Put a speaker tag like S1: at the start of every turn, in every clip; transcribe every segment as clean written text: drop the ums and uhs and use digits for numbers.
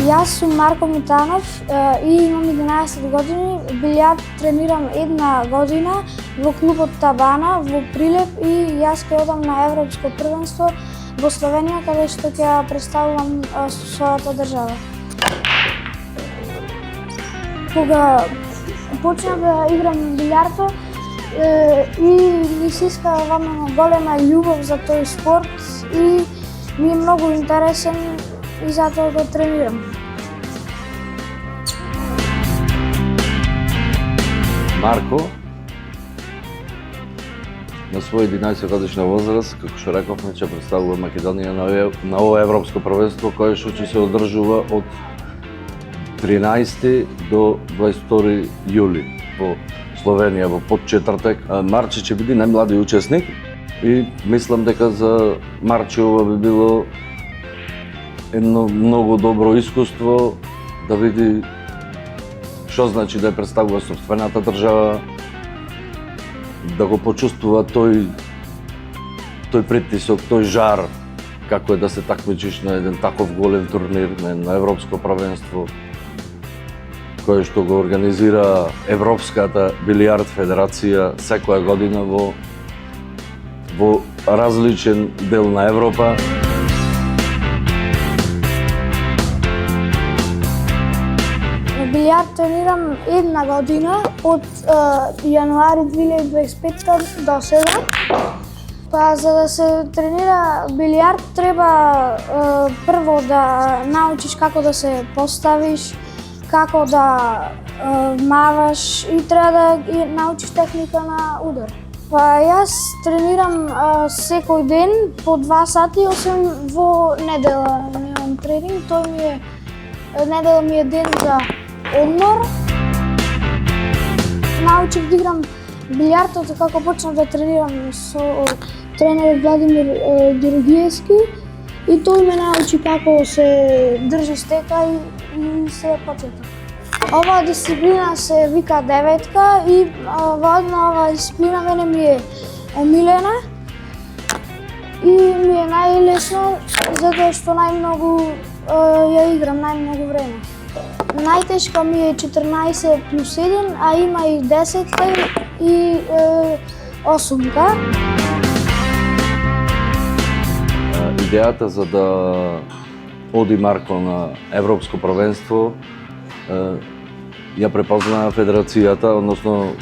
S1: Јас сум Марко Митанов и имам 11 години. Билјард тренирам една година во клубот Табана во Прилеп и јас ќе одам на Европско првенство во Словенија, каде што ќе представувам својата држава. Кога почнав да играм билјард и ми се иска вамно голема љубов за тој спорт и ми е многу интересен и затоа го тренирам.
S2: Марко, на свој 11 годишна возраст, како што рековме, ќе представува Македонија на ова европско првенство кое што ќе се одржува од 13 до 22 јули во Словенија во подчетвртек. Марче ќе биде најмлади учесник и мислам дека за Марче ова би било едно многу добро искуство да види што значи да ја представува сопствената држава, да го почувствува тој притисок, тој жар, како е да се такмичиш на еден таков голем турнир, на европско првенство, кое што го организира Европската билјард федерација секоја година во различен дел на Европа.
S1: Билјард тренирам една година од јануари 2025 до сега. Па за да се тренира билјард треба прво да научиш како да се поставиш, како да маваш и треба да научиш техника на удар. Па јас тренирам секој ден по 2 сати, освен во недела немам тренинг, недела ми е ден за одмор. Научих да играм билјард од како почнав да тренирам со тренер Владимир Георгиевски и тој ме научи како се држи стека и се почеток. Оваа дисциплина се вика деветка и во оваа дисциплина мене ми е омилена и ми е најлесно затоа што најмногу ја играм најмногу време. Најтешка ми е 14+1, а има и 10 и 8.
S2: Идејата за да оди Марко на Европско првенство ја препозна федерацијата, односно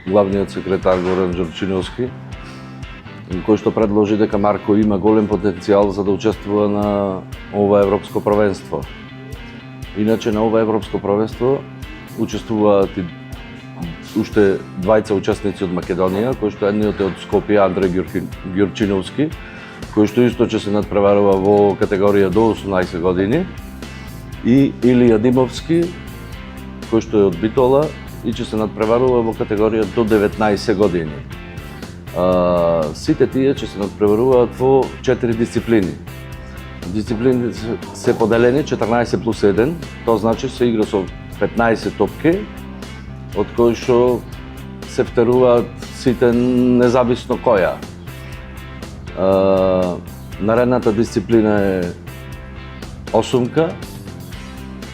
S2: главниот секретар Горан Ѓорчиновски, кој што предложи дека Марко има голем потенцијал за да учествува на ова европско првенство. Иначе на ова европско првенство учествуваат и уште двајца учесници од Македонија, кој што едниот е од Скопје, Андреј Ѓорчиновски, кој што исто ќе се надпреварува во категорија до 18 години, и Илија Димовски, кој што е од Битола и ќе се надпреварува во категорија до 19 години. Сите тие ќе се надпреваруваат во 4 дисциплини. Дисциплините се поделени 14+1, тоа значи се игра со 15 топки, од кои што се втеруваат сите независно која. Наредната дисциплина е осумка.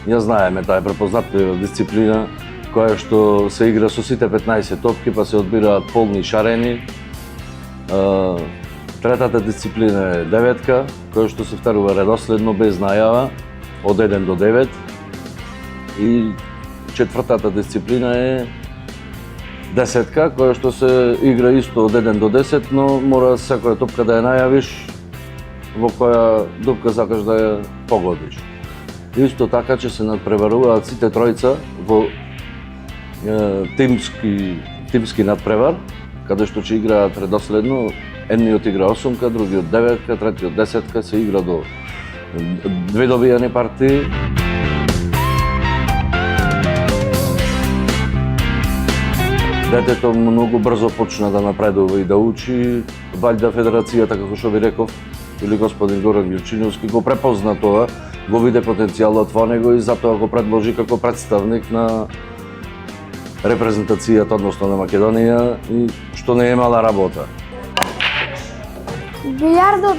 S2: Ја знаеме, таа е препознатлива дисциплина која што се игра со сите 15 топки, па се одбираат полни шарени. Третата дисциплина е деветка, која што се втерува редоследно без најава, од 1 до 9. И четвртата дисциплина е десетка, која што се игра исто од 1 до 10, но мора секоја топка да ја најавиш во која дупка сакаш да ја погодиш. Исто така ќе се надпреваруваат сите тројца во тимски надпревар, каде што ќе играат редоследно. Едниот игра осумка, другиот деветка, третиот десетка, се игра до 2 добијани партии. Детето многу брзо почна да напредува и да учи. Валјда федерацијата, како што ви реков, или господин Горан Ѓорчиновски го препозна тоа, го виде потенцијалот во него и затоа го предложи како представник на репрезентацијата, односно на Македонија, и што не имала работа.
S1: Билјардот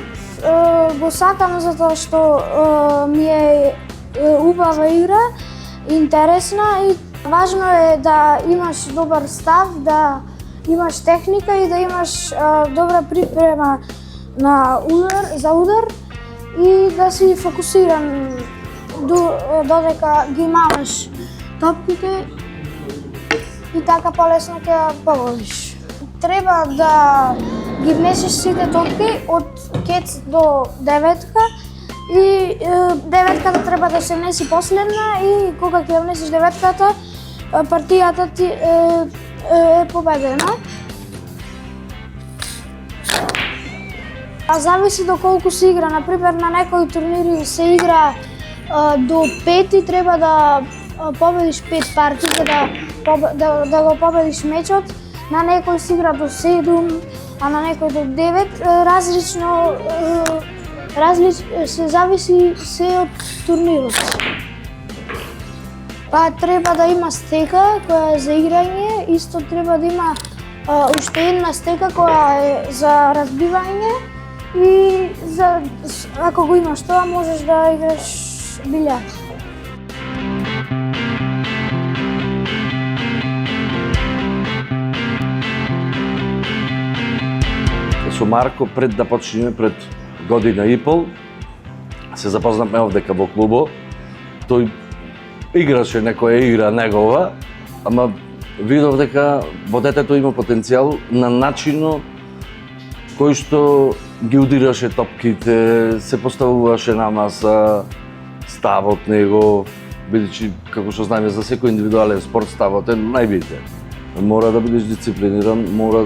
S1: го сакам затоа што ми е убава игра, интересна и важно е да имаш добар став, да имаш техника и да имаш добра припрема за удар и да си фокусиран додека ги имаш топките и така полесно ќе погодиш. Треба да ги внесеш сите топки од кец до деветка и деветката треба да се внеси последна и кога ќе внесеш деветката, партијата ти е победена. А зависи до колку се игра. Например, на некои турнири се игра до 5 и треба да победиш 5 партии, да го победиш мечот. На некој се игра до 7, а на некој до 9. Се зависи се од турнирот. Па треба да има стека која е за играње, исто треба да има уште една стека која е за разбивање и ако го имаш тоа можеш да играш билјард.
S2: Со Марко пред да почнеме, пред година и пол, се запознавме овдека во клубот. Тој играше некоја игра негова, ама видов дека во детето има потенцијал на начинот кој што ги удираше топките, се поставуваше на маса, ставот него, бидејќи како што знаеме за секој индивидуален спорт ставот е најбитен. Мора да бидеш дисциплиниран, мора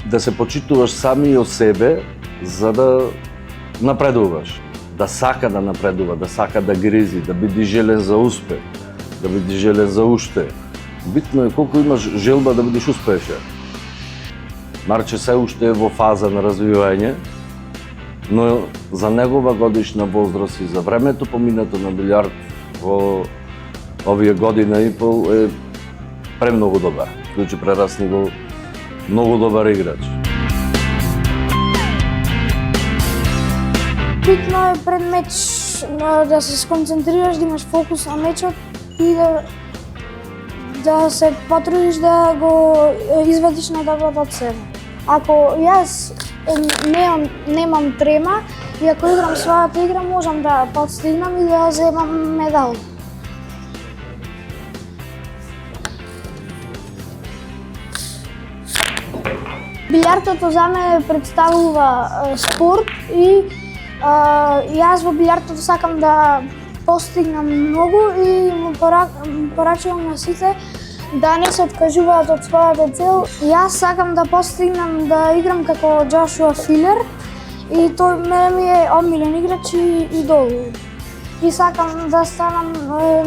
S2: да се почитуваш сами од себе за да напредуваш. Да сака да напредува, да сака да гризи, да биде желен за успех, да биде желен за уште. Битно е колку имаш желба да бидеш успешен. Марче се уште е во фаза на развивање, но за негова годишна возраст и за времето поминато на билјард во овие година и пол е премногу добар. Значи прерасни во многу добар играч.
S1: Битно е пред меч да се сконцентрираш, да имаш фокус на мечот и да се потрудиш да го извадиш најдоброто од себе. Ако јас немам трема и ако играм својата игра, можам да постигнам и да земам медал. Билјартото за мене представува спорт и јас во билјартото сакам да постигнам многу и му порачувам на сите да не се откажуваат од својата цел. Јас сакам да постигнам да играм како Джошуа Филер и тој ми е омилен играч и идол. И сакам да станам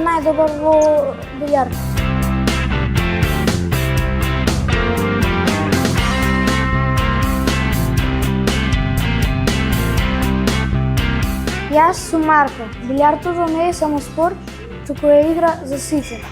S1: најдобар во билјард. Јас сум Марко. Билјартото не е само спорт, туку е игра за сите.